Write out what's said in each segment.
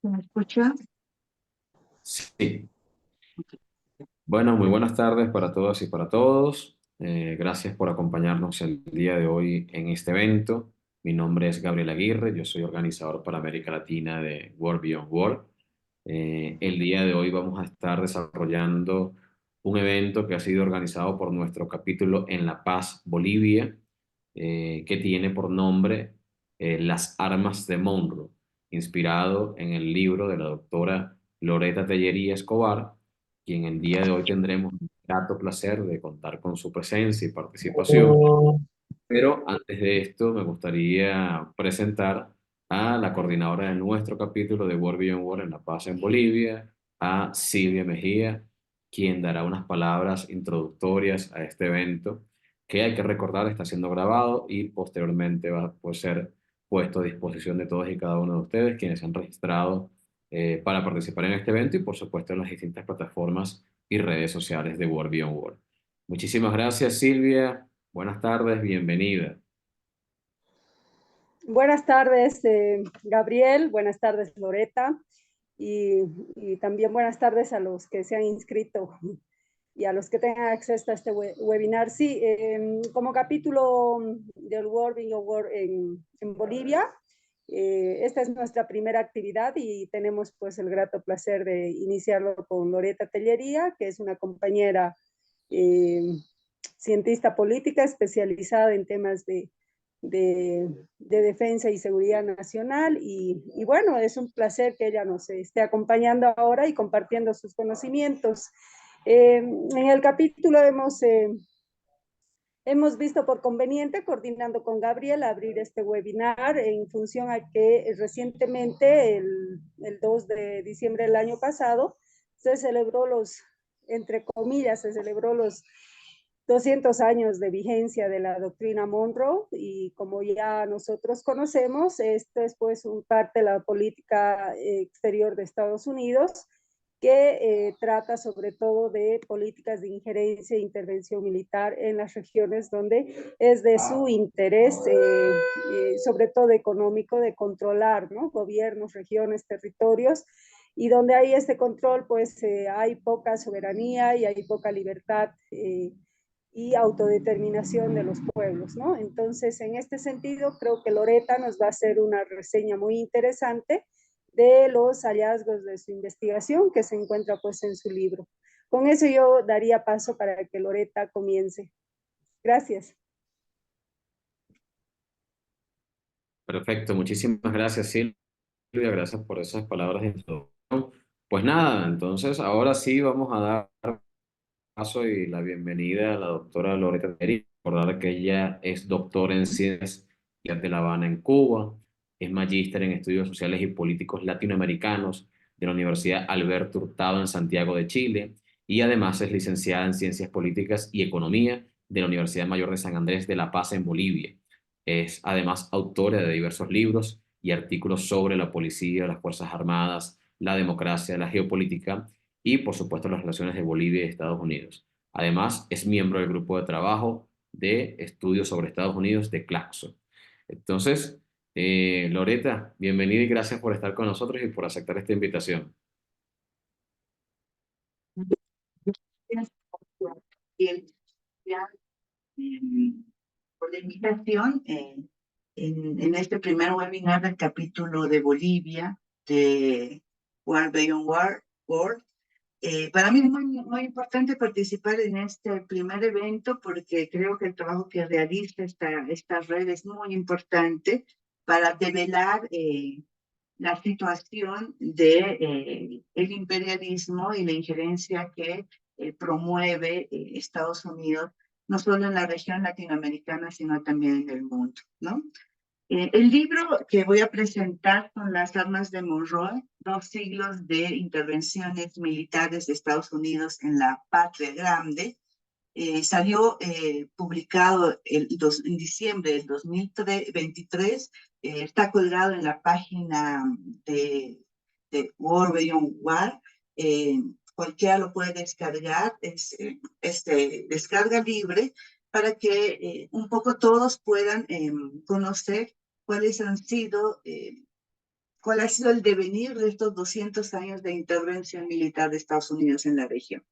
¿Se me escucha? Sí, bueno, muy buenas tardes para todas y para todos. Gracias por acompañarnos el día de hoy en este evento. Mi nombre es Gabriel Aguirre, yo soy organizador para América Latina de World Beyond World. El día de hoy vamos a estar desarrollando un evento que ha sido organizado por nuestro capítulo en La Paz, Bolivia, que tiene por nombre Las Armas de Monroe, inspirado en el libro de la doctora Loretta Tellería Escobar, quien el día de hoy tendremos el grato placer de contar con su presencia y participación. Pero antes de esto, me gustaría presentar a la coordinadora de nuestro capítulo de World Beyond World en La Paz, en Bolivia, a Silvia Mejía, quien dará unas palabras introductorias a este evento, que hay que recordar está siendo grabado y posteriormente va a poder ser puesto a disposición de todos y cada uno de ustedes, quienes se han registrado para participar en este evento y por supuesto en las distintas plataformas y redes sociales de World Beyond World. Muchísimas gracias, Silvia. Buenas tardes, bienvenida. Buenas tardes, Gabriel. Buenas tardes, Loreta. Y, y también buenas tardes a los que se han inscrito y a los que tengan acceso a este webinar. Sí, como capítulo del World Bingo World en Bolivia, esta es nuestra primera actividad y tenemos pues el grato placer de iniciarlo con Loretta Tellería, que es una compañera eh, cientista política especializada en temas de defensa y seguridad nacional y bueno, es un placer que ella nos esté acompañando ahora y compartiendo sus conocimientos. En el capítulo hemos visto por conveniente, coordinando con Gabriel, abrir este webinar en función a que recientemente, el 2 de diciembre del año pasado, se celebró entre comillas, se celebró los 200 años de vigencia de la doctrina Monroe y como ya nosotros conocemos, esto es pues un parte de la política exterior de Estados Unidos que trata sobre todo de políticas de injerencia e intervención militar en las regiones donde es de su interés, sobre todo económico, de controlar, ¿no? Gobiernos, regiones, territorios, y donde hay este control, pues hay poca soberanía y hay poca libertad y autodeterminación de los pueblos, ¿no? Entonces, en este sentido, creo que Loretta nos va a hacer una reseña muy interesante de los hallazgos de su investigación que se encuentra pues en su libro. Con eso yo daría paso para que Loretta comience. Gracias. Perfecto, muchísimas gracias, Silvia. Gracias por esas palabras de introducción. Pues nada, entonces ahora sí vamos a dar paso y la bienvenida a la doctora Loretta Peri. Recordar que ella es doctora en ciencias de La Habana, en Cuba, es magíster en estudios sociales y políticos latinoamericanos de la Universidad Alberto Hurtado en Santiago de Chile y además es licenciada en ciencias políticas y economía de la Universidad Mayor de San Andrés de La Paz en Bolivia. Es además autora de diversos libros y artículos sobre la policía, las Fuerzas Armadas, la democracia, la geopolítica y, por supuesto, las relaciones de Bolivia y Estados Unidos. Además, es miembro del grupo de trabajo de estudios sobre Estados Unidos de Claxo. Entonces, Loretta, bienvenida y gracias por estar con nosotros y por aceptar esta invitación. Gracias eh, por la invitación en este primer webinar del capítulo de Bolivia de World Beyond World. Para mí es muy importante participar en este primer evento porque creo que el trabajo que realiza esta red es muy importante para develar la situación de el imperialismo y la injerencia que promueve Estados Unidos, no solo en la región latinoamericana, sino también en el mundo, ¿no? El libro que voy a presentar son Las armas de Monroe, 2 siglos de intervenciones militares de Estados Unidos en la Patria Grande. Salió publicado en diciembre del 2023, está colgado en la página de World Beyond War. Cualquiera lo puede descargar, es de descarga libre para que un poco todos puedan conocer cuáles han sido cuál ha sido el devenir de estos 200 años de intervención militar de Estados Unidos en la región.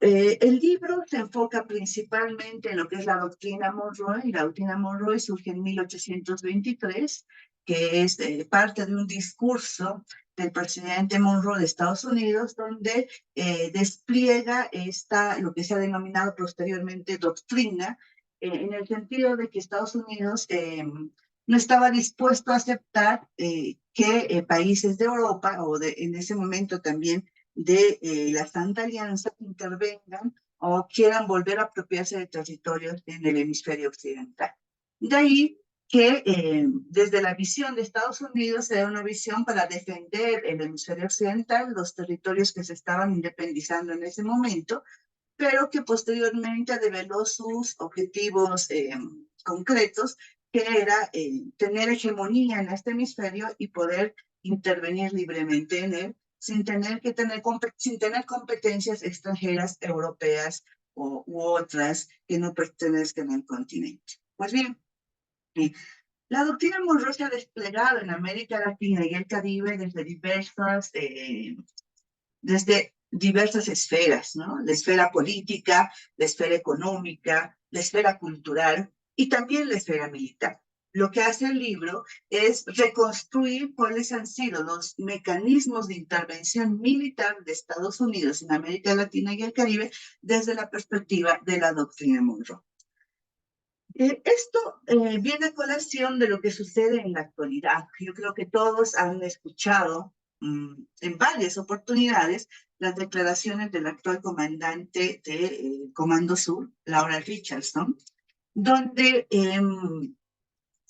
El libro se enfoca principalmente en lo que es la doctrina Monroe, y la doctrina Monroe surge en 1823, que es parte de un discurso del presidente Monroe de Estados Unidos, donde despliega lo que se ha denominado posteriormente doctrina, en el sentido de que Estados Unidos no estaba dispuesto a aceptar que países de Europa, en ese momento también de la Santa Alianza, intervengan o quieran volver a apropiarse de territorios en el hemisferio occidental. De ahí que desde la visión de Estados Unidos se da una visión para defender el hemisferio occidental, los territorios que se estaban independizando en ese momento, pero que posteriormente reveló sus objetivos concretos, que era tener hegemonía en este hemisferio y poder intervenir libremente en él, sin tener competencias extranjeras, europeas u otras que no pertenezcan al continente. Pues bien, la doctrina Monroe se ha desplegado en América Latina y el Caribe desde diversas esferas, ¿no? La esfera política, la esfera económica, la esfera cultural y también la esfera militar. Lo que hace el libro es reconstruir cuáles han sido los mecanismos de intervención militar de Estados Unidos en América Latina y el Caribe desde la perspectiva de la doctrina Monroe. Esto viene a colación de lo que sucede en la actualidad. Yo creo que todos han escuchado en varias oportunidades las declaraciones del actual comandante del Comando Sur, Laura Richardson, donde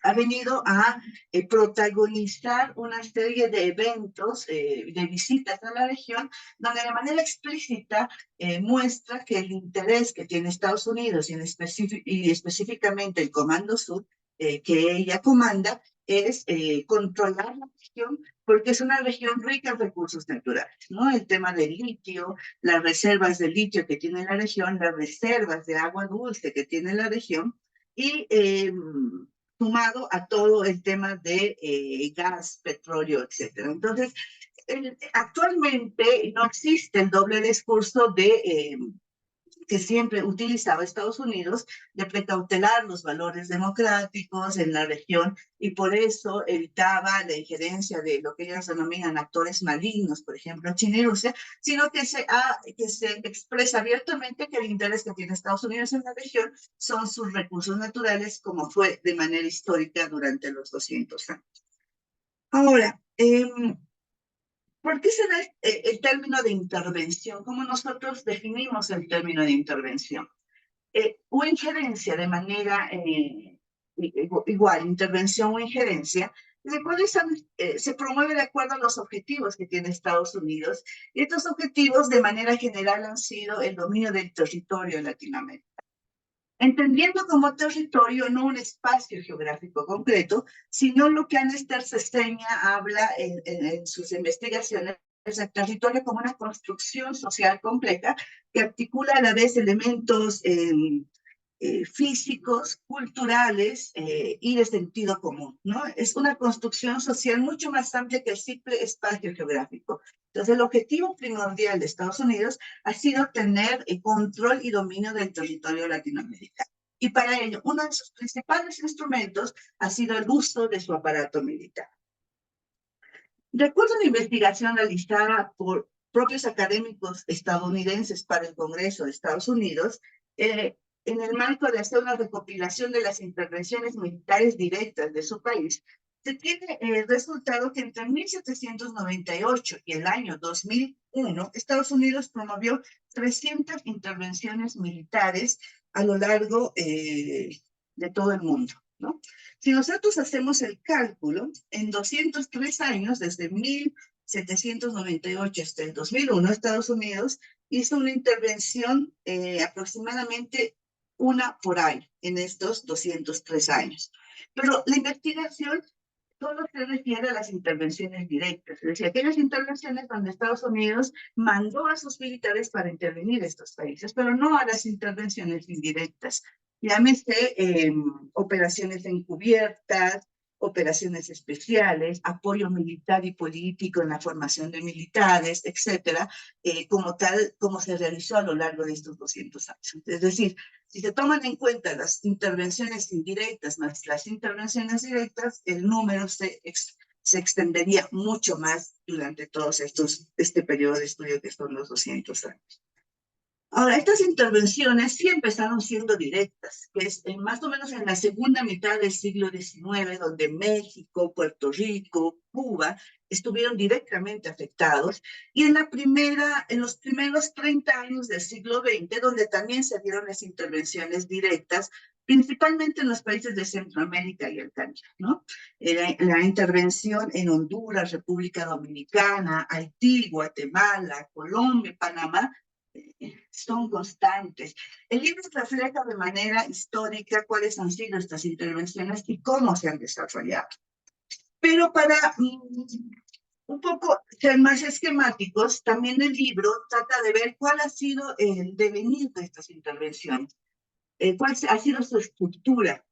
ha venido a protagonizar una serie de eventos, de visitas a la región, donde de manera explícita muestra que el interés que tiene Estados Unidos y específicamente el Comando Sur, que ella comanda, es controlar la región, porque es una región rica en recursos naturales, ¿no? El tema del litio, las reservas de litio que tiene la región, las reservas de agua dulce que tiene la región, y sumado a todo el tema de gas, petróleo, etc. Entonces, actualmente no existe el doble discurso que siempre utilizaba Estados Unidos de precautelar los valores democráticos en la región, y por eso evitaba la injerencia de lo que ellos denominan actores malignos, por ejemplo China y Rusia, sino que se expresa abiertamente que el interés que tiene Estados Unidos en la región son sus recursos naturales, como fue de manera histórica durante los 200 años. Ahora, ¿por qué se da el término de intervención? ¿Cómo nosotros definimos el término de intervención? O injerencia de manera igual, intervención o injerencia, se promueve de acuerdo a los objetivos que tiene Estados Unidos, y estos objetivos de manera general han sido el dominio del territorio en Latinoamérica. Entendiendo como territorio no un espacio geográfico concreto, sino lo que Anester Seseña habla en sus investigaciones, el territorio como una construcción social compleja que articula a la vez elementos físicos, culturales y de sentido común, ¿no? Es una construcción social mucho más amplia que el simple espacio geográfico. Entonces, el objetivo primordial de Estados Unidos ha sido tener el control y dominio del territorio latinoamericano. Y para ello, uno de sus principales instrumentos ha sido el uso de su aparato militar. De acuerdo a la investigación realizada por propios académicos estadounidenses para el Congreso de Estados Unidos, en el marco de hacer una recopilación de las intervenciones militares directas de su país, se tiene el resultado que entre 1798 y el año 2001, Estados Unidos promovió 300 intervenciones militares a lo largo de todo el mundo, ¿no? Si nosotros hacemos el cálculo, en 203 años, desde 1798 hasta el 2001, Estados Unidos hizo una intervención aproximadamente una por año en estos 203 años. Pero la investigación solo se refiere a las intervenciones directas, es decir, aquellas intervenciones donde Estados Unidos mandó a sus militares para intervenir estos países, pero no a las intervenciones indirectas. Llámese operaciones encubiertas, operaciones especiales, apoyo militar y político en la formación de militares, etcétera, como tal, como se realizó a lo largo de estos 200 años. Es decir, si se toman en cuenta las intervenciones indirectas más las intervenciones directas, el número se extendería mucho más durante todos este periodo de estudio que son los 200 años. Ahora, estas intervenciones sí empezaron siendo directas, que es más o menos en la segunda mitad del siglo XIX, donde México, Puerto Rico, Cuba estuvieron directamente afectados, y en los primeros 30 años del siglo XX, donde también se dieron las intervenciones directas, principalmente en los países de Centroamérica y el Caribe, ¿no? La intervención en Honduras, República Dominicana, Haití, Guatemala, Colombia, Panamá, son constantes. El libro refleja de manera histórica cuáles han sido estas intervenciones y cómo se han desarrollado. Pero para un poco ser más esquemáticos, también el libro trata de ver cuál ha sido el devenir de estas intervenciones, cuál ha sido su estructura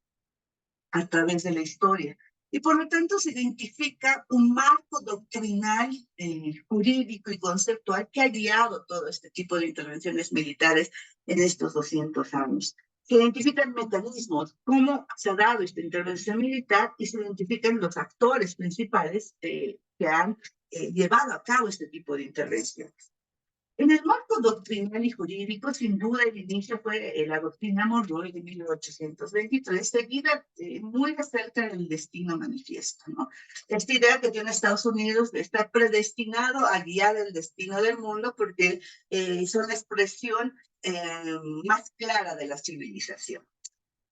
a través de la historia. Y por lo tanto se identifica un marco doctrinal, jurídico y conceptual que ha guiado todo este tipo de intervenciones militares en estos 200 años. Se identifican mecanismos, cómo se ha dado esta intervención militar, y se identifican los actores principales que han llevado a cabo este tipo de intervenciones. En el marco doctrinal y jurídico, sin duda, el inicio fue la doctrina Monroe de 1823, seguida muy de cerca del destino manifiesto, ¿no? Esta idea que tiene Estados Unidos de estar predestinado a guiar el destino del mundo porque son la expresión más clara de la civilización.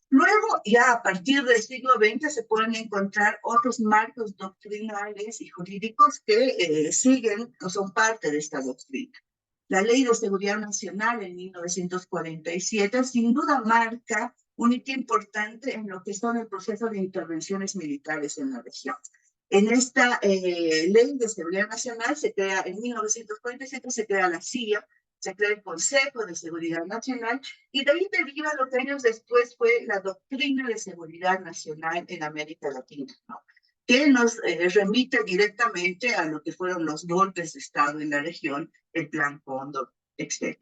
Luego, ya a partir del siglo XX, se pueden encontrar otros marcos doctrinales y jurídicos que siguen o son parte de esta doctrina. La Ley de Seguridad Nacional en 1947 sin duda marca un hito importante en lo que son el proceso de intervenciones militares en la región. En esta Ley de Seguridad Nacional se crea, en 1947 se crea la CIA, se crea el Consejo de Seguridad Nacional, y de ahí deriva lo que años después fue la Doctrina de Seguridad Nacional en América Latina, ¿no? Que nos remite directamente a lo que fueron los golpes de Estado en la región, el Plan Cóndor, etc.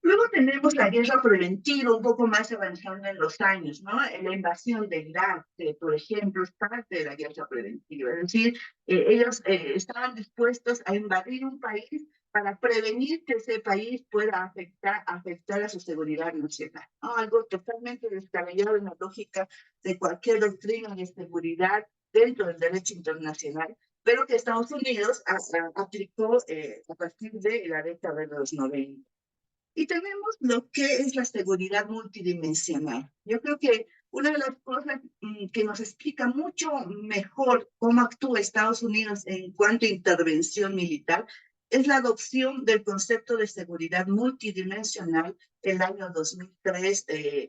Luego tenemos la guerra preventiva, un poco más avanzando en los años, ¿no? La invasión de Irak, por ejemplo, es parte de la guerra preventiva. Es decir, ellos estaban dispuestos a invadir un país para prevenir que ese país pueda afectar a su seguridad nacional, ¿no? Algo totalmente descabellado en la lógica de cualquier doctrina de seguridad dentro del derecho internacional, pero que Estados Unidos aplicó a partir de la década de los 90. Y tenemos lo que es la seguridad multidimensional. Yo creo que una de las cosas que nos explica mucho mejor cómo actúa Estados Unidos en cuanto a intervención militar es la adopción del concepto de seguridad multidimensional el año 2003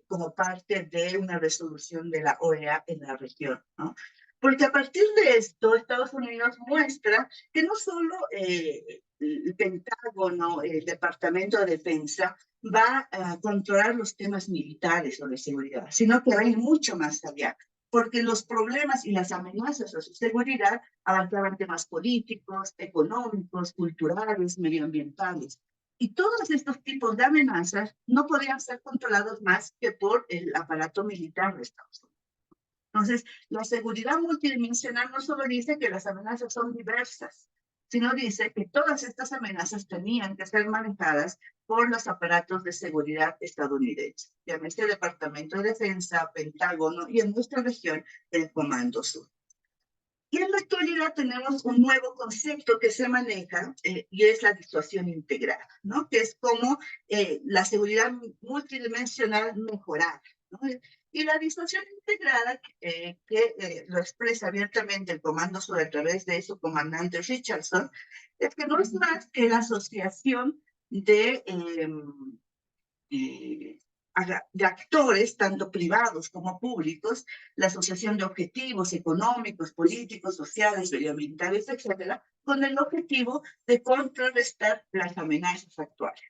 como parte de una resolución de la OEA en la región, ¿no? Porque a partir de esto, Estados Unidos muestra que no solo el Pentágono, el Departamento de Defensa, va a controlar los temas militares o de seguridad, sino que va a ir mucho más allá, porque los problemas y las amenazas a su seguridad abarcaban temas políticos, económicos, culturales, medioambientales. Y todos estos tipos de amenazas no podían ser controlados más que por el aparato militar de Estados Unidos. Entonces, la seguridad multidimensional no solo dice que las amenazas son diversas, sino dice que todas estas amenazas tenían que ser manejadas por los aparatos de seguridad estadounidenses, llámese Departamento de Defensa, Pentágono y en nuestra región el Comando Sur. Y en la actualidad tenemos un nuevo concepto que se maneja y es la disuasión integrada, ¿no? Que es como la seguridad multidimensional mejorada, ¿no? Y la disuasión integrada, lo expresa abiertamente el Comando Sur a través de su comandante Richardson, es que no es más que la asociación de actores, tanto privados como públicos, la asociación de objetivos económicos, políticos, sociales, medioambientales, etcétera, con el objetivo de contrarrestar las amenazas actuales.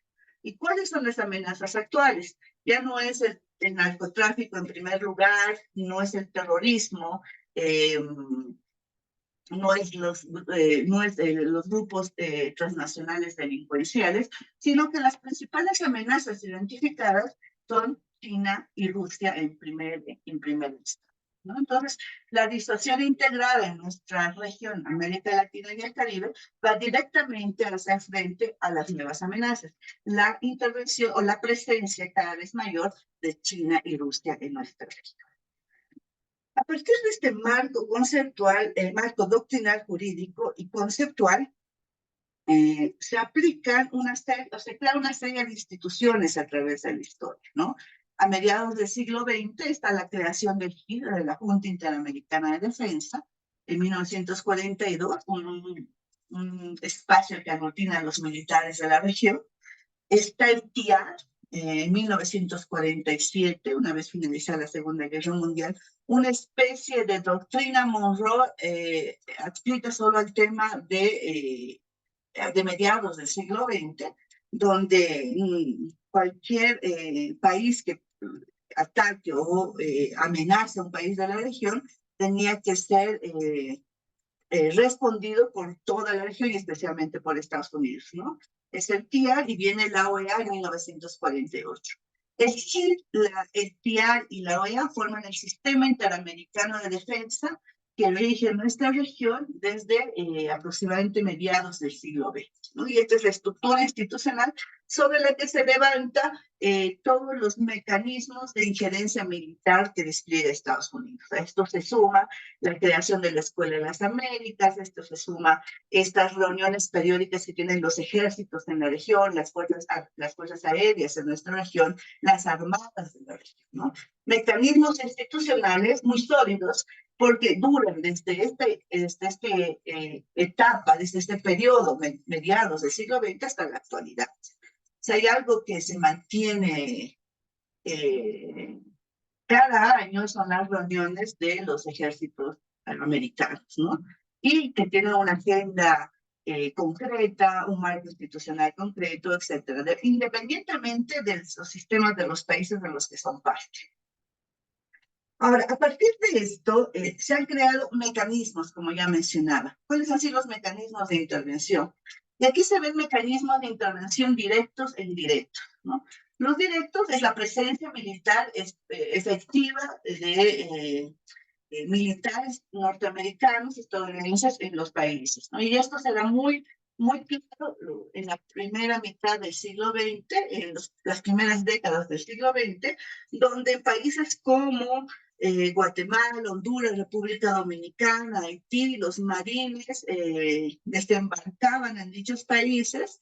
¿Y cuáles son las amenazas actuales? Ya no es el narcotráfico en primer lugar, no es el terrorismo, no es los grupos transnacionales delincuenciales, sino que las principales amenazas identificadas son China y Rusia en primer instante, ¿no? Entonces, la disuasión integrada en nuestra región, América Latina y el Caribe, va directamente a hacer frente a las nuevas amenazas. La intervención o la presencia cada vez mayor de China y Rusia en nuestra región. A partir de este marco conceptual, el marco doctrinal jurídico y conceptual, se aplican una serie, o se crea una serie de instituciones a través de la historia, ¿no? A mediados del siglo XX está la creación del GID, de la Junta Interamericana de Defensa, en 1942, un espacio que aglutina a los militares de la región. Está el TIAR, en 1947, una vez finalizada la Segunda Guerra Mundial, una especie de doctrina Monroe adscrita solo al tema de mediados del siglo XX, donde cualquier país que ataque o amenace a un país de la región tenía que ser respondido por toda la región y especialmente por Estados Unidos, ¿no? Es el TIAR y viene la OEA en 1948. El GID, el TIAR y la OEA forman el Sistema Interamericano de Defensa que rige nuestra región desde aproximadamente mediados del siglo XX, ¿no? Y esta es la estructura institucional sobre la que se levanta todos los mecanismos de injerencia militar que despliega Estados Unidos. A esto se suma la creación de la Escuela de las Américas, esto se suma estas reuniones periódicas que tienen los ejércitos en la región, las fuerzas aéreas en nuestra región, las armadas de la región, ¿no? Mecanismos institucionales muy sólidos porque duran desde esta etapa, desde este periodo, mediados del siglo XX hasta la actualidad. Si hay algo que se mantiene cada año son las reuniones de los ejércitos americanos, ¿no? Y que tienen una agenda concreta, un marco institucional concreto, etcétera, independientemente de los sistemas de los países de los que son parte. Ahora, a partir de esto, se han creado mecanismos, como ya mencionaba. ¿Cuáles han sido los mecanismos de intervención? Y aquí se ven mecanismos de intervención directos e indirectos, ¿no? Los directos es la presencia militar efectiva de militares norteamericanos, estadounidenses en los países, ¿no? Y esto se da muy claro en la primera mitad del siglo XX, en las primeras décadas del siglo XX, donde en países como Guatemala, Honduras, República Dominicana, Haití, los marines desembarcaban en dichos países,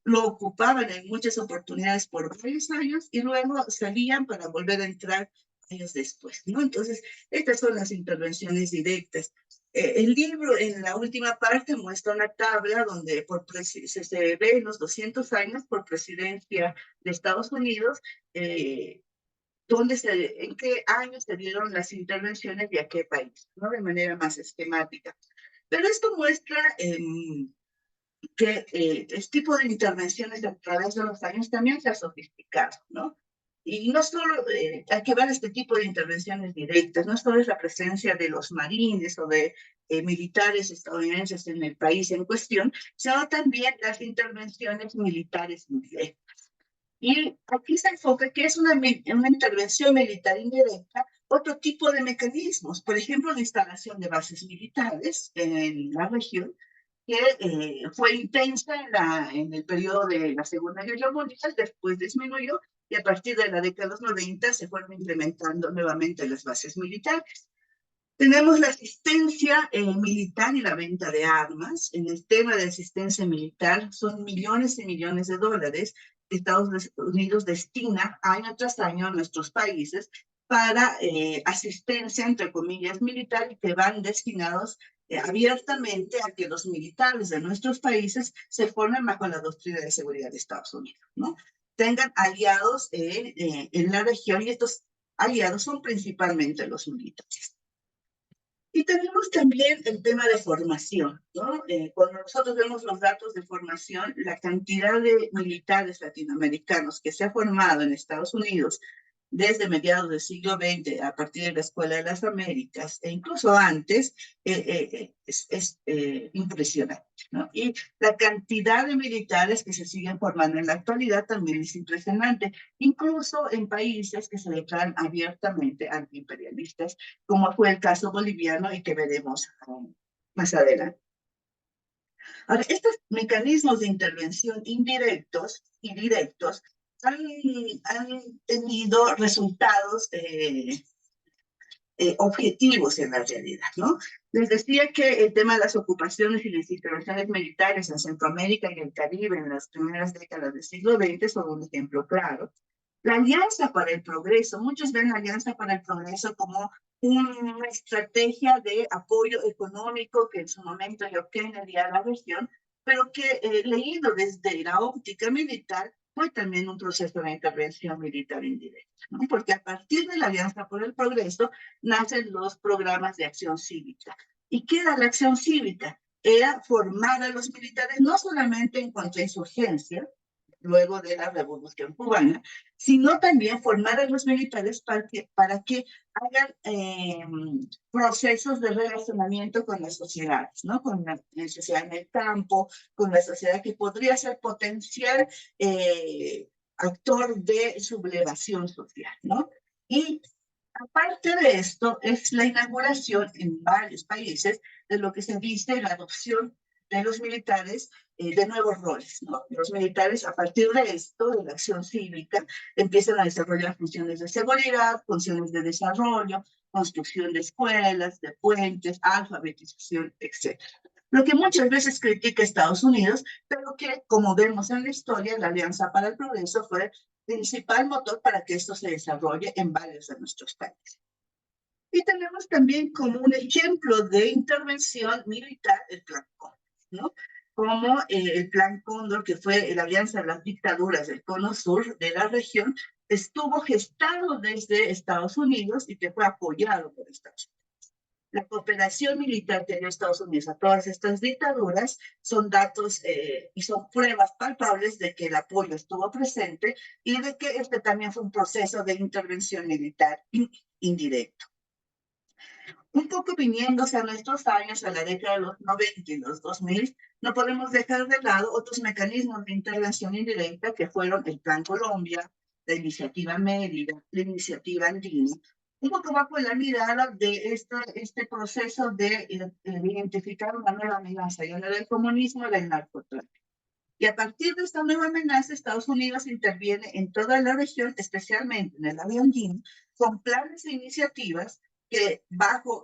lo ocupaban en muchas oportunidades por varios años y luego salían para volver a entrar años después, ¿no? Entonces, estas son las intervenciones directas. El libro en la última parte muestra una tabla donde se ve en los 200 años por presidencia de Estados Unidos, en qué años se dieron las intervenciones y a qué país, ¿no? De manera más esquemática. Pero esto muestra que este tipo de intervenciones a través de los años también se ha sofisticado, ¿no? Y no solo hay que ver este tipo de intervenciones directas, no solo es la presencia de los marines o de militares estadounidenses en el país en cuestión, sino también las intervenciones militares indirectas. Y aquí se enfoca que es una intervención militar indirecta, otro tipo de mecanismos, por ejemplo, la instalación de bases militares en la región, que fue intensa en el periodo de la Segunda Guerra Mundial, después disminuyó y a partir de la década de los 90 se fueron implementando nuevamente las bases militares. Tenemos la asistencia militar y la venta de armas. En el tema de asistencia militar son millones y millones de dólares que Estados Unidos destina año tras año a nuestros países para asistencia, entre comillas, militar, que van destinados abiertamente a que los militares de nuestros países se formen bajo la doctrina de seguridad de Estados Unidos, ¿no? Tengan aliados en la región y estos aliados son principalmente los militares. Y tenemos también el tema de formación, ¿no? Cuando nosotros vemos los datos de formación, la cantidad de militares latinoamericanos que se ha formado en Estados Unidos desde mediados del siglo XX, a partir de la Escuela de las Américas, e incluso antes, es impresionante, ¿no? Y la cantidad de militares que se siguen formando en la actualidad también es impresionante, incluso en países que se declaran abiertamente antiimperialistas, como fue el caso boliviano y que veremos más adelante. Ahora, estos mecanismos de intervención indirectos y directos han tenido resultados objetivos en la realidad, ¿no? Les decía que el tema de las ocupaciones y las intervenciones militares en Centroamérica y el Caribe en las primeras décadas del siglo XX son un ejemplo claro. La Alianza para el Progreso, muchos ven la Alianza para el Progreso como una estrategia de apoyo económico que en su momento dio Kennedy a la región, pero que leído desde la óptica militar fue también un proceso de intervención militar indirecta, ¿no? Porque a partir de la Alianza por el Progreso nacen los programas de acción cívica. ¿Y qué era la acción cívica? Era formar a los militares no solamente en contrainsurgencia, luego de la Revolución Cubana, sino también formar a los militares para que hagan procesos de relacionamiento con las sociedades, ¿no? Con la sociedad en el campo, con la sociedad que podría ser potencial actor de sublevación social, ¿no? Y aparte de esto, es la inauguración en varios países de lo que se dice la adopción de los militares de nuevos roles, ¿no? Los militares, a partir de esto, de la acción cívica, empiezan a desarrollar funciones de seguridad, funciones de desarrollo, construcción de escuelas, de puentes, alfabetización, etc. Lo que muchas veces critica Estados Unidos, pero que, como vemos en la historia, la Alianza para el Progreso fue el principal motor para que esto se desarrolle en varios de nuestros países. Y tenemos también como un ejemplo de intervención militar el Plan Cóndor, ¿no? Como el Plan Cóndor, que fue la alianza de las dictaduras del Cono Sur de la región, estuvo gestado desde Estados Unidos y que fue apoyado por Estados Unidos. La cooperación militar que dio Estados Unidos a todas estas dictaduras son datos y son pruebas palpables de que el apoyo estuvo presente y de que este también fue un proceso de intervención militar indirecto. Un poco viniéndose a nuestros años, a la década de los 90 y los 2000, no podemos dejar de lado otros mecanismos de intervención indirecta que fueron el Plan Colombia, la Iniciativa Mérida, la Iniciativa Andina, un poco bajo la mirada de este proceso de identificar una nueva amenaza, ya no era el comunismo, era el narcotráfico. Y a partir de esta nueva amenaza, Estados Unidos interviene en toda la región, especialmente en el área andina, con planes e iniciativas que bajo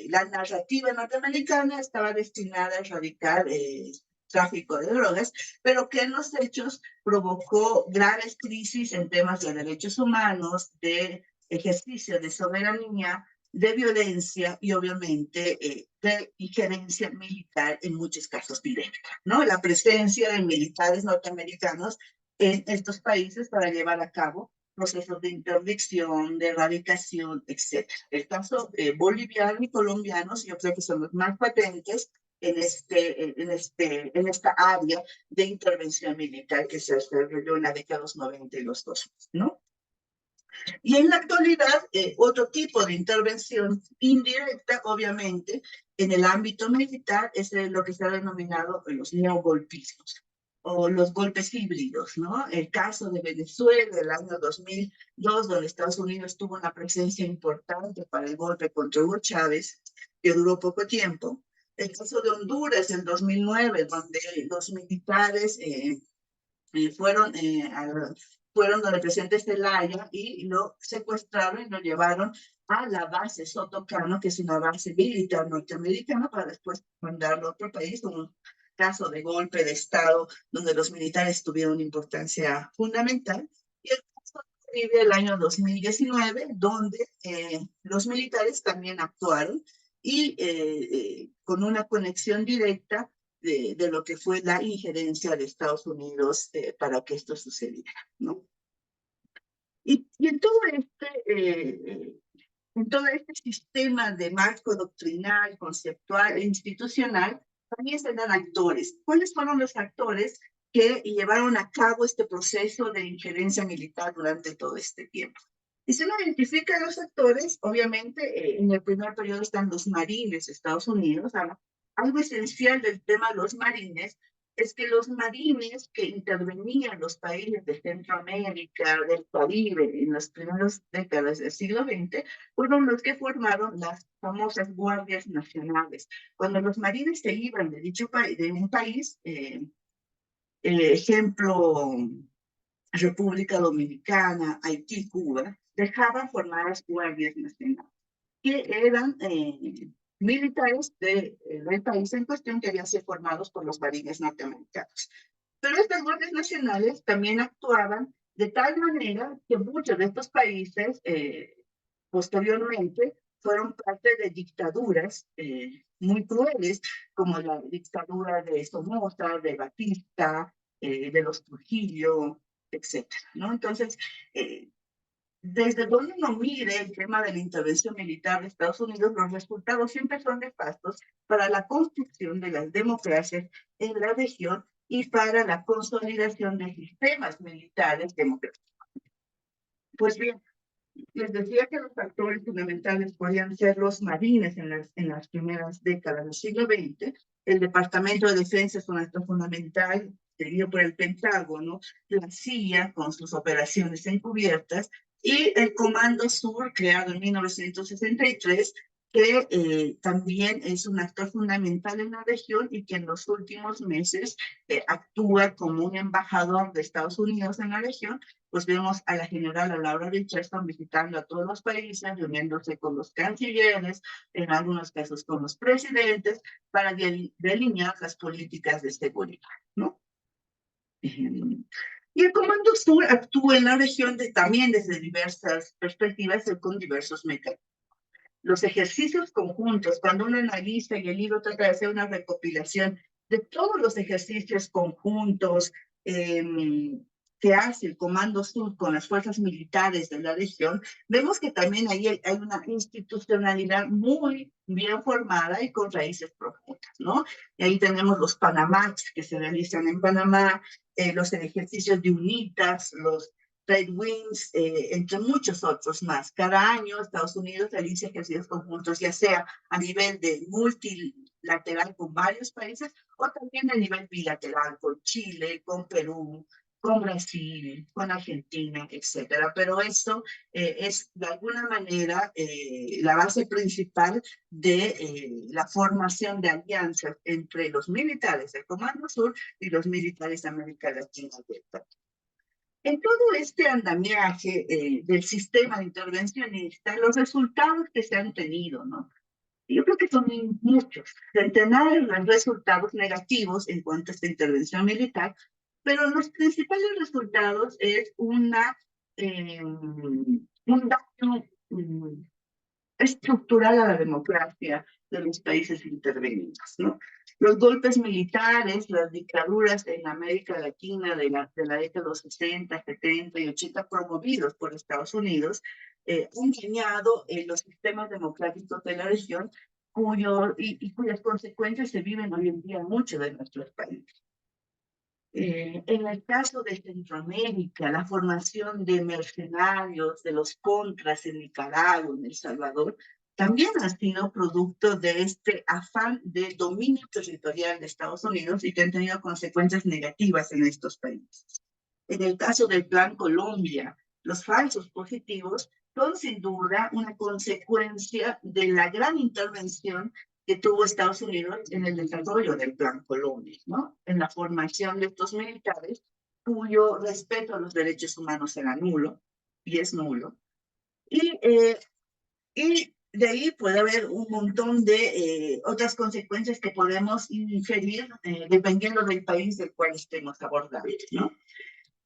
la narrativa norteamericana estaba destinada a erradicar tráfico de drogas, pero que en los hechos provocó graves crisis en temas de derechos humanos, de ejercicio de soberanía, de violencia y obviamente de injerencia militar en muchos casos directa, ¿no? La presencia de militares norteamericanos en estos países para llevar a cabo procesos de interdicción, de erradicación, etc. El caso boliviano y colombiano, yo creo que son los más patentes en esta área de intervención militar que se desarrolló en la década de los 90 y los 2000, ¿no? Y en la actualidad, otro tipo de intervención indirecta, obviamente, en el ámbito militar es lo que se ha denominado los neogolpismos o los golpes híbridos, ¿no? El caso de Venezuela del año 2002, donde Estados Unidos tuvo una presencia importante para el golpe contra Hugo Chávez, que duró poco tiempo. El caso de Honduras en 2009, donde los militares fueron donde el presidente Zelaya y lo secuestraron y lo llevaron a la base Sotocano, que es una base militar norteamericana, para después mandarlo a otro país, un caso de golpe de Estado donde los militares tuvieron una importancia fundamental. Y el caso del año 2019, donde los militares también actuaron y con una conexión directa de lo que fue la injerencia de Estados Unidos para que esto sucediera, ¿no? Y en todo este sistema de marco doctrinal, conceptual e institucional, también se dan actores. ¿Cuáles fueron los actores que llevaron a cabo este proceso de injerencia militar durante todo este tiempo? Y si uno identifica a los actores, obviamente en el primer periodo están los marines de Estados Unidos. Algo esencial del tema de los marines es que los marines que intervenían en los países de Centroamérica, del Caribe, en las primeras décadas del siglo XX, fueron los que formaron las famosas guardias nacionales. Cuando los marines se iban de dicho país, de un país, ejemplo, República Dominicana, Haití, Cuba, dejaban formadas guardias nacionales, que eran militares del país en cuestión que habían sido formados por los marines norteamericanos. Pero estas guardias nacionales también actuaban de tal manera que muchos de estos países posteriormente fueron parte de dictaduras muy crueles, como la dictadura de Somoza, de Batista, de los Trujillo, etcétera, ¿no? Entonces, desde donde uno mire el tema de la intervención militar de Estados Unidos, los resultados siempre son nefastos para la construcción de las democracias en la región y para la consolidación de sistemas militares democráticos. Pues bien, les decía que los factores fundamentales podían ser los marines en las primeras décadas del siglo XX. El Departamento de Defensa es un actor fundamental, seguido por el Pentágono, la CIA con sus operaciones encubiertas y el Comando Sur, creado en 1963, que también es un actor fundamental en la región y que en los últimos meses actúa como un embajador de Estados Unidos en la región. Pues vemos a la general Laura Richardson visitando a todos los países, reuniéndose con los cancilleres, en algunos casos con los presidentes, para delinear las políticas de seguridad, ¿no? Y el Comando Sur actúa en la región también desde diversas perspectivas y con diversos mecanismos. Los ejercicios conjuntos, cuando uno analiza y el libro trata de hacer una recopilación de todos los ejercicios conjuntos que hace el Comando Sur con las fuerzas militares de la región, vemos que también ahí hay una institucionalidad muy bien formada y con raíces profundas, ¿no? Y ahí tenemos los Panamax que se realizan en Panamá, los ejercicios de UNITAS, los Trade Winds, entre muchos otros más. Cada año Estados Unidos realiza ejercicios conjuntos, ya sea a nivel de multilateral con varios países o también a nivel bilateral con Chile, con Perú, con Brasil, con Argentina, etcétera. Pero esto es de alguna manera la base principal de la formación de alianzas entre los militares del Comando Sur y los militares de América Latina y del Perú. En todo este andamiaje del sistema intervencionista, los resultados que se han tenido, ¿no? Yo creo que son muchos, centenares de resultados negativos en cuanto a esta intervención militar, pero los principales resultados es un daño estructural a la democracia de los países intervenidos, ¿no? Los golpes militares, las dictaduras en América Latina de la década de los 60, 70 y 80 promovidos por Estados Unidos han dañado los sistemas democráticos de la región cuyas consecuencias se viven hoy en día en muchos de nuestros países. En el caso de Centroamérica, la formación de mercenarios, de los contras en Nicaragua, en El Salvador, también ha sido producto de este afán de dominio territorial de Estados Unidos y que han tenido consecuencias negativas en estos países. En el caso del Plan Colombia, los falsos positivos son sin duda una consecuencia de la gran intervención que tuvo Estados Unidos en el desarrollo del Plan Colombia, ¿no? En la formación de estos militares, cuyo respeto a los derechos humanos era nulo, y es nulo. Y de ahí puede haber un montón de otras consecuencias que podemos inferir dependiendo del país del cual estemos abordando, ¿no?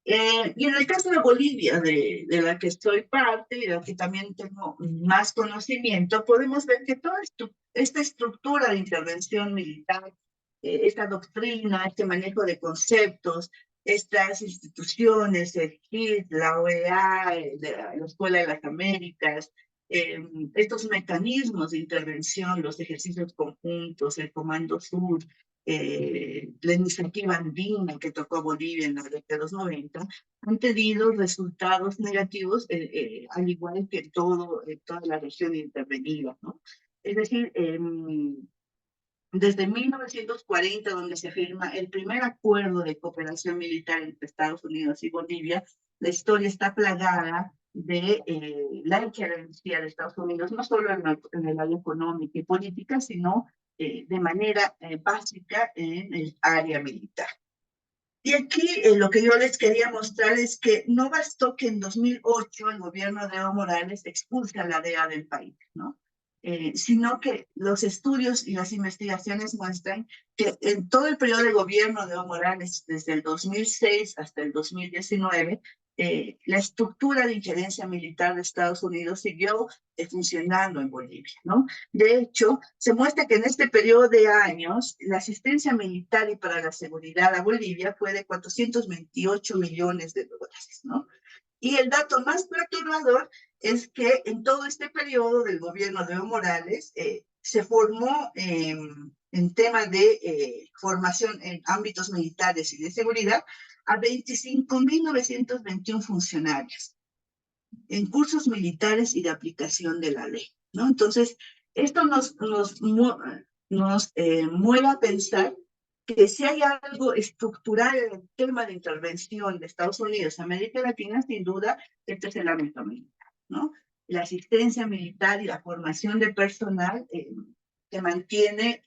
Y en el caso de Bolivia, de la que soy parte y de la que también tengo más conocimiento, podemos ver que toda esta estructura de intervención militar, esta doctrina, este manejo de conceptos, estas instituciones, el CID, la OEA, la Escuela de las Américas, estos mecanismos de intervención, los ejercicios conjuntos, el Comando Sur, la iniciativa andina que tocó Bolivia en la década de los 90, han tenido resultados negativos, al igual que toda la región intervenida, ¿no? Es decir, desde 1940, donde se firma el primer acuerdo de cooperación militar entre Estados Unidos y Bolivia, la historia está plagada de la injerencia de Estados Unidos, no solo en el área económica y política, sino de manera básica en el área militar. Y aquí lo que yo les quería mostrar es que no bastó que en 2008 el gobierno de Evo Morales expulse a la DEA del país, ¿no? Sino que los estudios y las investigaciones muestran que en todo el periodo de gobierno de Evo Morales, desde el 2006 hasta el 2019, la estructura de injerencia militar de Estados Unidos siguió funcionando en Bolivia, ¿no? De hecho, se muestra que en este periodo de años, la asistencia militar y para la seguridad a Bolivia fue de 428 millones de dólares, ¿no? Y el dato más perturbador es que en todo este periodo del gobierno de Evo Morales se formó en tema de formación en ámbitos militares y de seguridad a 25.921 funcionarios en cursos militares y de aplicación de la ley, ¿no? Entonces, esto nos mueve a pensar que si hay algo estructural en el tema de intervención de Estados Unidos, América Latina, sin duda, este es el ámbito militar, ¿no? La asistencia militar y la formación de personal se mantiene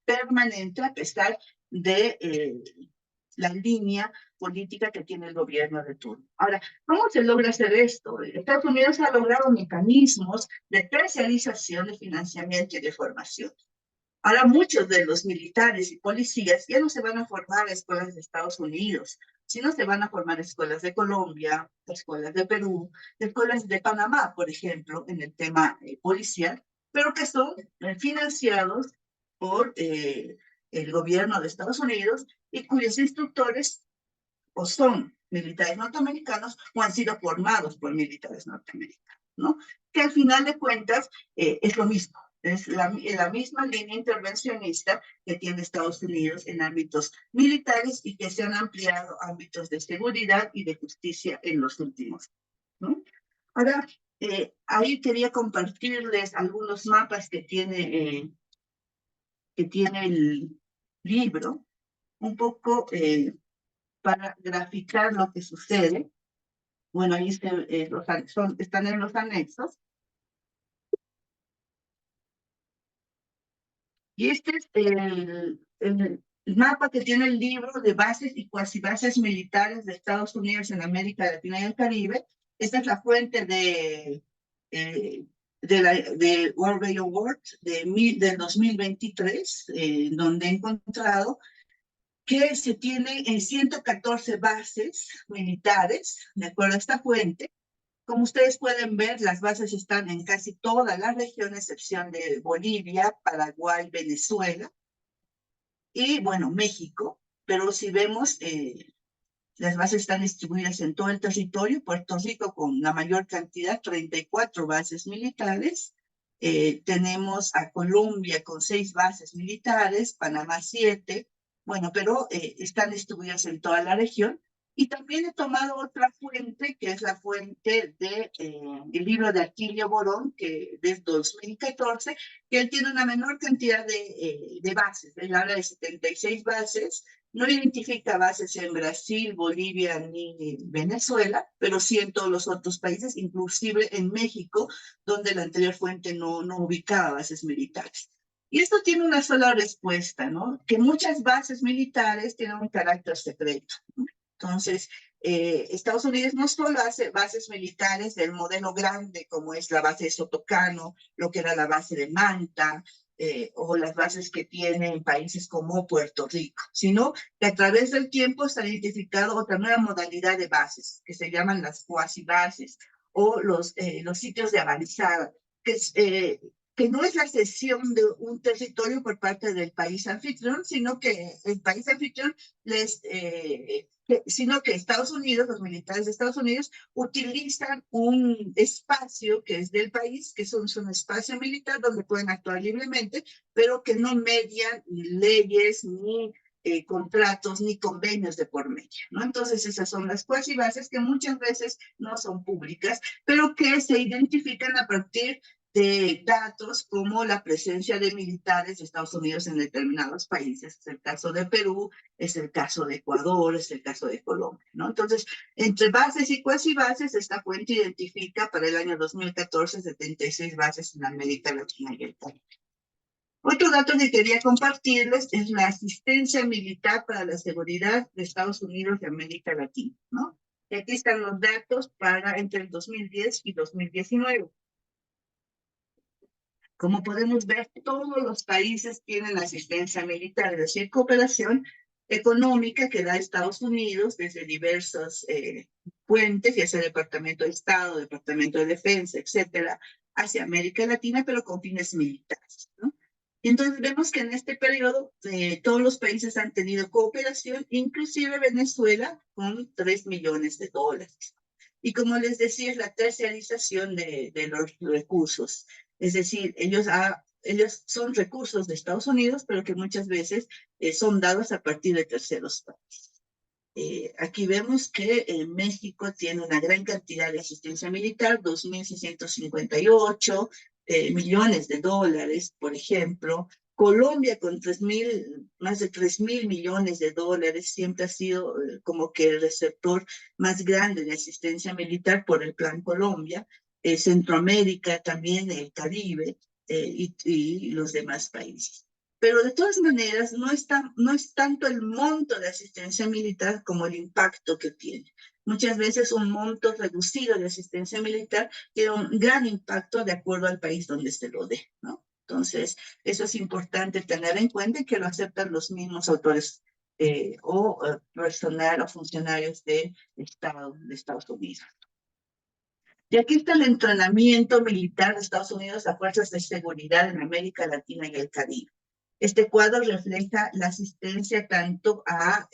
permanente a pesar de la línea política que tiene el gobierno de turno. Ahora, ¿cómo se logra hacer esto? Estados Unidos ha logrado mecanismos de terciarización de financiamiento y de formación. Ahora muchos de los militares y policías ya no se van a formar a escuelas de Estados Unidos, sino se van a formar escuelas de Colombia, escuelas de Perú, escuelas de Panamá, por ejemplo, en el tema policial, pero que son financiados por el gobierno de Estados Unidos y cuyos instructores o son militares norteamericanos o han sido formados por militares norteamericanos, ¿no? Que al final de cuentas es lo mismo. Es la misma línea intervencionista que tiene Estados Unidos en ámbitos militares y que se han ampliado a ámbitos de seguridad y de justicia en los últimos, ¿no? Ahora, ahí quería compartirles algunos mapas que tiene el libro, un poco para graficar lo que sucede. Bueno, ahí están en los anexos. Y este es el mapa que tiene el libro de bases y cuasi bases militares de Estados Unidos en América Latina y el Caribe. Esta es la fuente de World Radio Award del 2023, donde he encontrado que se tienen 114 bases militares, de acuerdo a esta fuente. Como ustedes pueden ver, las bases están en casi toda la región, a excepción de Bolivia, Paraguay, Venezuela y, bueno, México. Pero si vemos, las bases están distribuidas en todo el territorio. Puerto Rico con la mayor cantidad, 34 bases militares. Tenemos a Colombia con 6 bases militares, Panamá 7. Bueno, pero están distribuidas en toda la región. Y también he tomado otra fuente, que es la fuente del libro de Aquilio Borón, que desde 2014, que él tiene una menor cantidad de bases. Él habla de 76 bases, no identifica bases en Brasil, Bolivia ni Venezuela, pero sí en todos los otros países, inclusive en México, donde la anterior fuente no ubicaba bases militares. Y esto tiene una sola respuesta, ¿no? Que muchas bases militares tienen un carácter secreto, ¿no? Entonces, Estados Unidos no solo hace bases militares del modelo grande, como es la base de Sotocano, lo que era la base de Manta, o las bases que tienen países como Puerto Rico, sino que a través del tiempo se ha identificado otra nueva modalidad de bases, que se llaman las cuasi bases, o los sitios de avanzada, que que no es la cesión de un territorio por parte del país anfitrión, sino que el país anfitrión sino que Estados Unidos, los militares de Estados Unidos, utilizan un espacio que es del país, que es un espacio militar donde pueden actuar libremente, pero que no median leyes ni contratos ni convenios de por medio, ¿no? Entonces esas son las cuasi bases que muchas veces no son públicas, pero que se identifican a partir de datos como la presencia de militares de Estados Unidos en determinados países. Es el caso de Perú, es el caso de Ecuador, es el caso de Colombia, ¿no? Entonces, entre bases y cuasi bases, esta fuente identifica para el año 2014 76 bases en América Latina y el Caribe. Otro dato que quería compartirles es la asistencia militar para la seguridad de Estados Unidos y América Latina, ¿no? Y aquí están los datos para entre el 2010 y 2019. Como podemos ver, todos los países tienen asistencia militar, es decir, cooperación económica que da Estados Unidos desde diversos fuentes, ya sea Departamento de Estado, Departamento de Defensa, etcétera, hacia América Latina, pero con fines militares, ¿no? Y entonces vemos que en este periodo todos los países han tenido cooperación, inclusive Venezuela, con $3 millones. Y como les decía, es la terciarización de los recursos. Es decir, ellos son recursos de Estados Unidos, pero que muchas veces son dados a partir de terceros países. Aquí vemos que México tiene una gran cantidad de asistencia militar, 2.658 millones de dólares, por ejemplo. Colombia con más de 3.000 millones de dólares siempre ha sido como que el receptor más grande de asistencia militar por el Plan Colombia. Centroamérica también, el Caribe y los demás países. Pero de todas maneras no es tanto el monto de asistencia militar como el impacto que tiene. Muchas veces un monto reducido de asistencia militar tiene un gran impacto de acuerdo al país donde se lo dé, ¿no? Entonces, eso es importante tener en cuenta y que lo aceptan los mismos autores personal o funcionarios de Estados Unidos. Y aquí está el entrenamiento militar de Estados Unidos a fuerzas de seguridad en América Latina y el Caribe. Este cuadro refleja la asistencia tanto a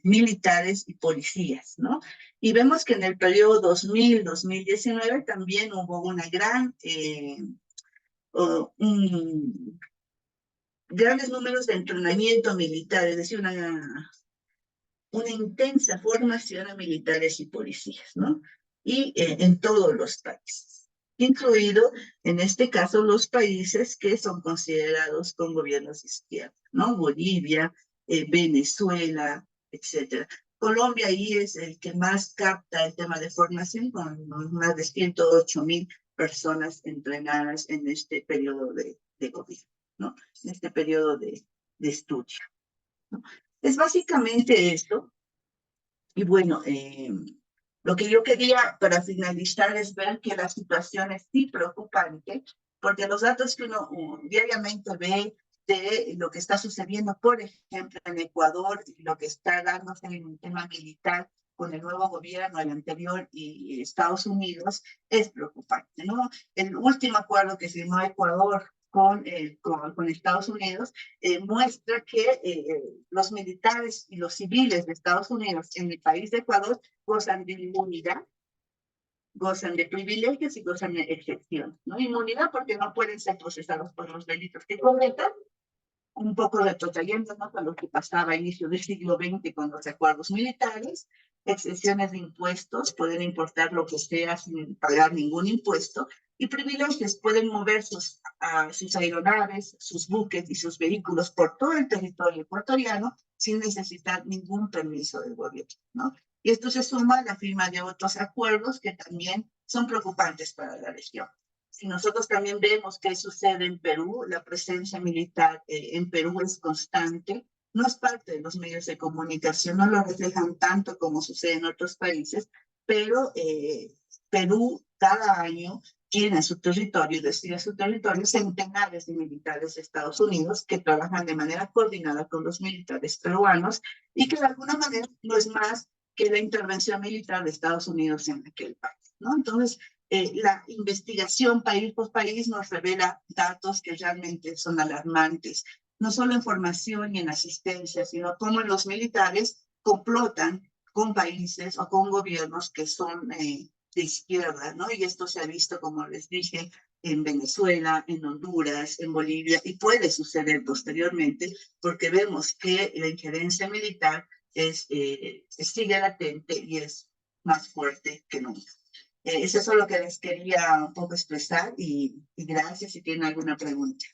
militares y policías, ¿no? Y vemos que en el periodo 2000-2019 también hubo una grandes números de entrenamiento militar, es decir, una intensa formación a militares y policías, ¿no? Y en todos los países, incluido en este caso los países que son considerados con gobiernos de izquierda, ¿no? Bolivia, Venezuela, etcétera. Colombia ahí es el que más capta el tema de formación, con más de 108.000 personas entrenadas en este periodo de gobierno, ¿no? En este periodo de estudio, ¿no? Es básicamente esto. Y bueno, lo que yo quería para finalizar es ver que la situación es sí preocupante, porque los datos que uno diariamente ve de lo que está sucediendo, por ejemplo, en Ecuador, y lo que está dándose en el tema militar con el nuevo gobierno, el anterior y Estados Unidos, es preocupante, ¿no? El último acuerdo que firmó Ecuador con Estados Unidos muestra que los militares y los civiles de Estados Unidos en el país de Ecuador gozan de inmunidad, gozan de privilegios y gozan de excepción, ¿no? Inmunidad porque no pueden ser procesados por los delitos que cometan, un poco retrotrayéndonos a lo que pasaba a inicio del siglo XX con los acuerdos militares, excepciones de impuestos, pueden importar lo que sea sin pagar ningún impuesto, y privilegios, pueden mover sus aeronaves, sus buques y sus vehículos por todo el territorio ecuatoriano sin necesitar ningún permiso del gobierno, ¿no? Y esto se suma a la firma de otros acuerdos que también son preocupantes para la región. Si nosotros también vemos qué sucede en Perú, la presencia militar en Perú es constante, no es parte de los medios de comunicación, no lo reflejan tanto como sucede en otros países, pero Perú cada año tiene en su territorio, y decide su territorio, centenares de militares de Estados Unidos que trabajan de manera coordinada con los militares peruanos y que de alguna manera no es más que la intervención militar de Estados Unidos en aquel país, ¿no? Entonces, la investigación país por país nos revela datos que realmente son alarmantes, no solo en formación y en asistencia, sino cómo los militares complotan con países o con gobiernos que son de izquierda, ¿no? Y esto se ha visto, como les dije, en Venezuela, en Honduras, en Bolivia, y puede suceder posteriormente, porque vemos que la injerencia militar sigue latente y es más fuerte que nunca. Es eso lo que les quería un poco expresar y gracias si tienen alguna pregunta.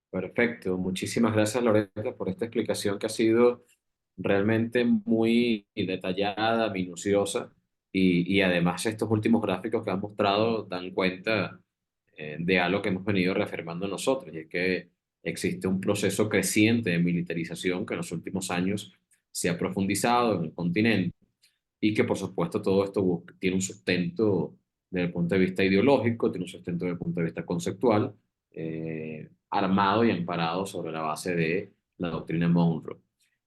Perfecto. Muchísimas gracias, Loretta, por esta explicación que ha sido realmente muy detallada, minuciosa y además estos últimos gráficos que han mostrado dan cuenta de algo que hemos venido reafirmando nosotros, y es que existe un proceso creciente de militarización que en los últimos años se ha profundizado en el continente y que por supuesto todo esto tiene un sustento desde el punto de vista ideológico, tiene un sustento desde el punto de vista conceptual, armado y amparado sobre la base de la doctrina Monroe.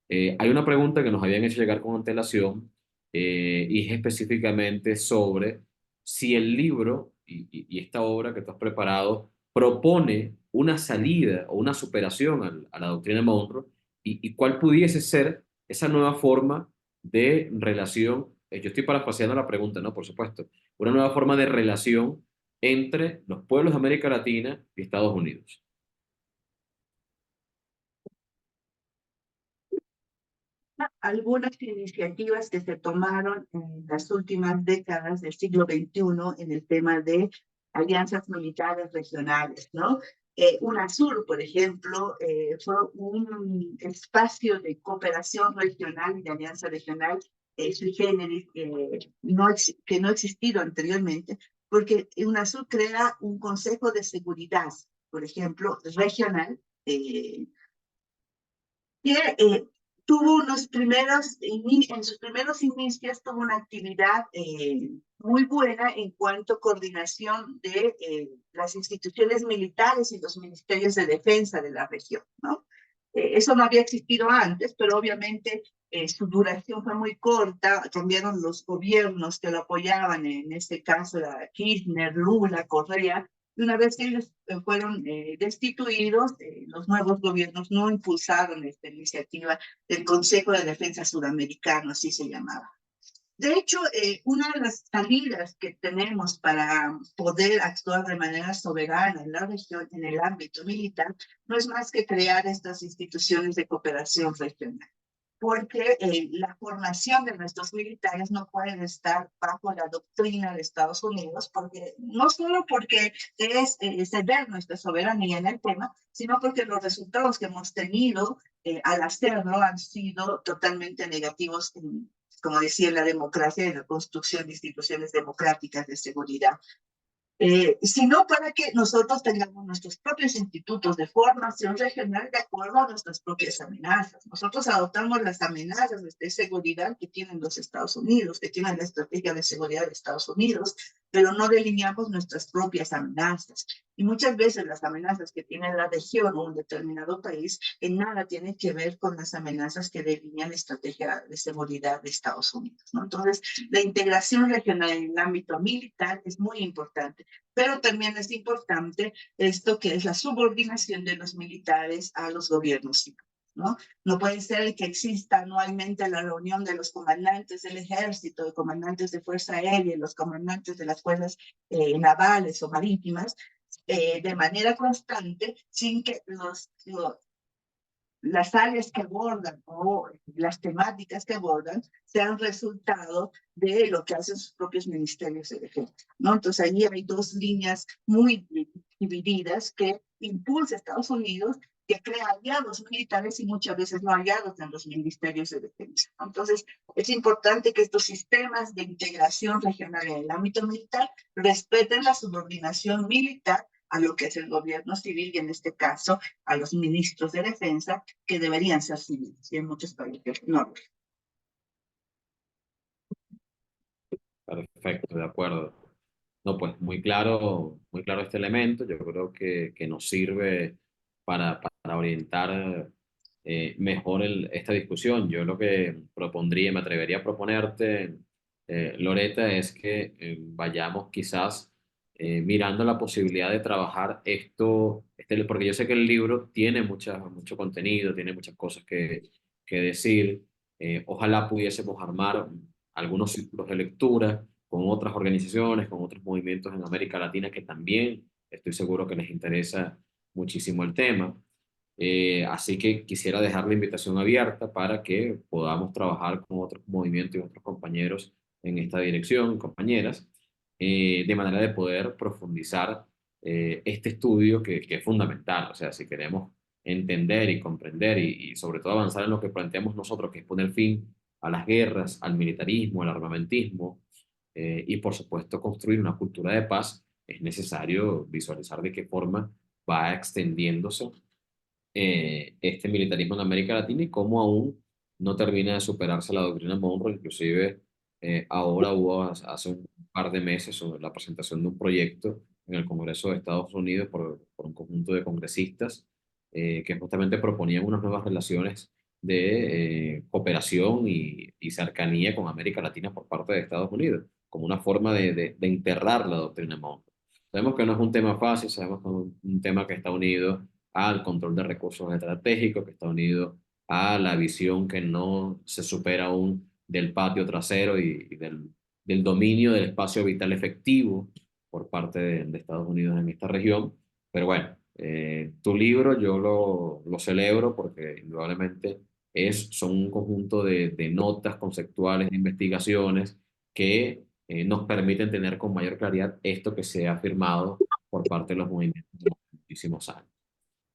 Hay una pregunta que nos habían hecho llegar con antelación y es específicamente sobre si el libro y esta obra que tú has preparado propone una salida o una superación a la doctrina Monroe y cuál pudiese ser esa nueva forma de relación. Yo estoy parafraseando la pregunta, ¿no? Por supuesto. Una nueva forma de relación entre los pueblos de América Latina y Estados Unidos. Algunas iniciativas que se tomaron en las últimas décadas del siglo XXI en el tema de alianzas militares regionales, ¿no? UNASUR, por ejemplo, fue un espacio de cooperación regional y de alianza regional sui generis que no ha existido anteriormente, porque UNASUR crea un consejo de seguridad, por ejemplo, regional, que tuvo en sus primeros inicios tuvo una actividad muy buena en cuanto a coordinación de las instituciones militares y los ministerios de defensa de la región, ¿no? Eso no había existido antes, pero obviamente su duración fue muy corta, cambiaron los gobiernos que lo apoyaban, en este caso era Kirchner, Lula, Correa, y una vez que ellos fueron destituidos, los nuevos gobiernos no impulsaron esta iniciativa del Consejo de Defensa Sudamericano, así se llamaba. De hecho, una de las salidas que tenemos para poder actuar de manera soberana en la región, en el ámbito militar, no es más que crear estas instituciones de cooperación regional, porque la formación de nuestros militares no puede estar bajo la doctrina de Estados Unidos, porque no solo porque es ceder nuestra soberanía en el tema, sino porque los resultados que hemos tenido al hacerlo han sido totalmente negativos, como decía, la democracia y la construcción de instituciones democráticas de seguridad. Sino para que nosotros tengamos nuestros propios institutos de formación regional de acuerdo a nuestras propias amenazas. Nosotros adoptamos las amenazas de seguridad que tienen los Estados Unidos, que tienen la estrategia de seguridad de Estados Unidos, pero no delineamos nuestras propias amenazas. Y muchas veces las amenazas que tiene la región o un determinado país en nada tienen que ver con las amenazas que delinean la estrategia de seguridad de Estados Unidos, ¿no? Entonces, la integración regional en el ámbito militar es muy importante. Pero también es importante esto que es la subordinación de los militares a los gobiernos civiles, ¿no? No puede ser que exista anualmente la reunión de los comandantes del ejército, de comandantes de fuerza aérea, los comandantes de las fuerzas navales o marítimas, de manera constante, sin que las áreas que abordan o las temáticas que abordan sean resultado de lo que hacen sus propios ministerios de defensa, ¿no? Entonces ahí hay dos líneas muy divididas que impulsa Estados Unidos, que crea aliados militares y muchas veces no aliados en los ministerios de defensa, ¿no? Entonces es importante que estos sistemas de integración regional en el ámbito militar respeten la subordinación militar a lo que es el gobierno civil y en este caso a los ministros de defensa, que deberían ser civiles y en muchos países no. Perfecto, de acuerdo. No, pues muy claro este elemento. Yo creo que nos sirve para orientar mejor esta discusión. Yo lo que propondría, me atrevería a proponerte Loreta, es que vayamos quizás mirando la posibilidad de trabajar esto, porque yo sé que el libro tiene mucho contenido, tiene muchas cosas que decir. Ojalá pudiésemos armar algunos círculos de lectura con otras organizaciones, con otros movimientos en América Latina que también estoy seguro que les interesa muchísimo el tema. Así que quisiera dejar la invitación abierta para que podamos trabajar con otros movimientos y otros compañeros en esta dirección, compañeras, de manera de poder profundizar este estudio que es fundamental. O sea, si queremos entender y comprender y sobre todo avanzar en lo que planteamos nosotros, que es poner fin a las guerras, al militarismo, al armamentismo, y por supuesto construir una cultura de paz, es necesario visualizar de qué forma va extendiéndose este militarismo en América Latina y cómo aún no termina de superarse la doctrina Monroe. Inclusive ahora hubo hace un par de meses sobre la presentación de un proyecto en el Congreso de Estados Unidos por un conjunto de congresistas que justamente proponían unas nuevas relaciones de cooperación y cercanía con América Latina por parte de Estados Unidos, como una forma de enterrar la doctrina Monroe. Sabemos que no es un tema fácil, sabemos que es un tema que está unido al control de recursos estratégicos, que está unido a la visión que no se supera aún del patio trasero y del dominio del espacio vital efectivo por parte de Estados Unidos en esta región. Pero bueno, tu libro yo lo celebro porque indudablemente son un conjunto de notas conceptuales, de investigaciones que nos permiten tener con mayor claridad esto que se ha afirmado por parte de los movimientos de muchísimos años.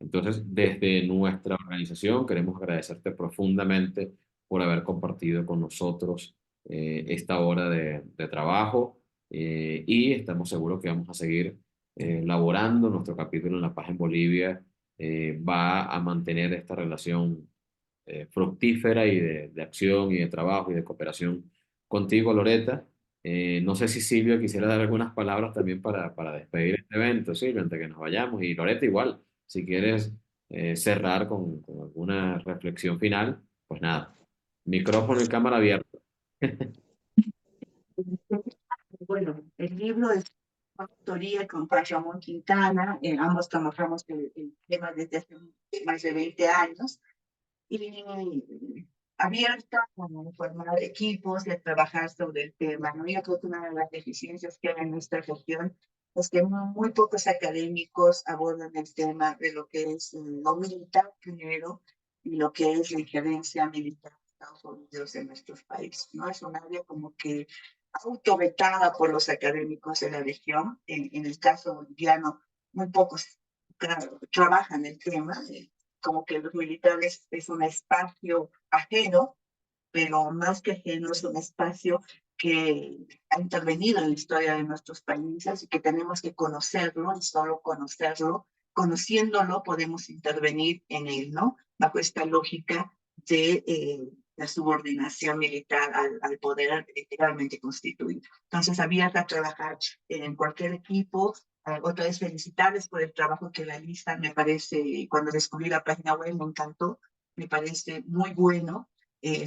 Entonces, desde nuestra organización queremos agradecerte profundamente por haber compartido con nosotros esta hora de trabajo y estamos seguros que vamos a seguir laborando. Nuestro capítulo en La Paz en Bolivia va a mantener esta relación fructífera y de acción y de trabajo y de cooperación contigo, Loreta. No sé si Silvia quisiera dar algunas palabras también para despedir este evento, Silvia, antes que nos vayamos. Y Loreta, igual, si quieres cerrar con alguna reflexión final, pues nada, micrófono y cámara abierta. Bueno, el libro es autoría con Juan Ramón Quintana, ambos trabajamos el tema desde hace más de 20 años, y abierta a formar equipos y a trabajar sobre el tema, ¿no? Yo creo que una de las deficiencias que hay en nuestra región es que muy pocos académicos abordan el tema de lo que es lo militar primero y lo que es la injerencia militar de Estados Unidos en nuestros países, ¿no? Es un área como que autovetada por los académicos de la región. En el caso boliviano, muy pocos trabajan el tema. Como que los militares es un espacio ajeno, pero más que ajeno es un espacio que ha intervenido en la historia de nuestros países y que tenemos que conocerlo y solo conocerlo, conociéndolo podemos intervenir en él, ¿no? Bajo esta lógica de la subordinación militar al poder legalmente constituido. Entonces, abierta a trabajar en cualquier equipo. Otra vez felicitarles por el trabajo que realizan. Me parece, cuando descubrí la página web, me encantó. Me parece muy bueno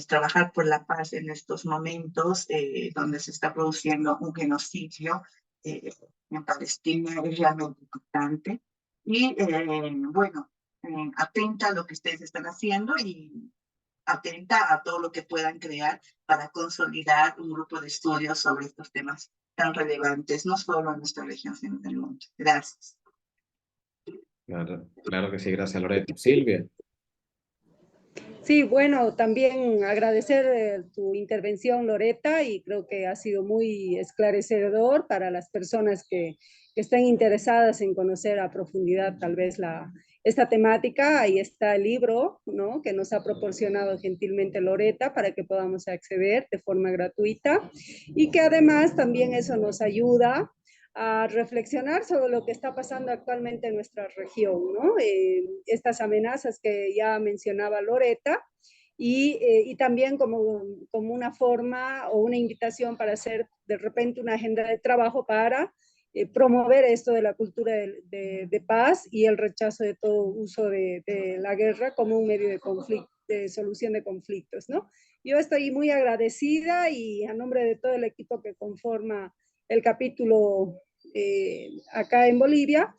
trabajar por la paz en estos momentos donde se está produciendo un genocidio en Palestina. Es realmente importante. Y bueno, atenta a lo que ustedes están haciendo y atenta a todo lo que puedan crear para consolidar un grupo de estudios sobre estos temas tan relevantes, no solo en nuestra región, sino en el mundo. Gracias. Claro, claro que sí, gracias, Loreta. Silvia. Sí, bueno, también agradecer tu intervención, Loreta, y creo que ha sido muy esclarecedor para las personas que estén interesadas en conocer a profundidad tal vez esta temática. Ahí está el libro, ¿no?, que nos ha proporcionado gentilmente Loreta para que podamos acceder de forma gratuita y que además también eso nos ayuda a reflexionar sobre lo que está pasando actualmente en nuestra región, ¿no? Estas amenazas que ya mencionaba Loreta y también como una forma o una invitación para hacer de repente una agenda de trabajo para promover esto de la cultura de paz y el rechazo de todo uso de la guerra como un medio de conflicto. solución de conflictos, ¿no? Yo estoy muy agradecida y a nombre de todo el equipo que conforma el capítulo acá en Bolivia,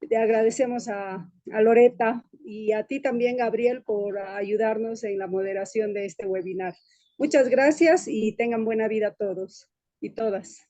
te agradecemos a Loreta y a ti también, Gabriel, por ayudarnos en la moderación de este webinar. Muchas gracias y tengan buena vida todos y todas.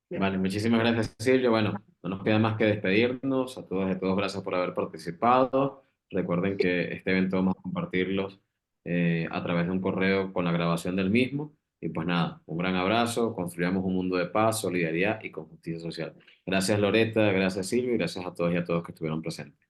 Vale, muchísimas gracias, Silvio. Bueno, no nos queda más que despedirnos. A todas y a todos, gracias por haber participado. Recuerden que este evento vamos a compartirlos a través de un correo con la grabación del mismo. Y pues nada, un gran abrazo. Construyamos un mundo de paz, solidaridad y con justicia social. Gracias, Loreta. Gracias, Silvio. Y gracias a todos y a todos que estuvieron presentes.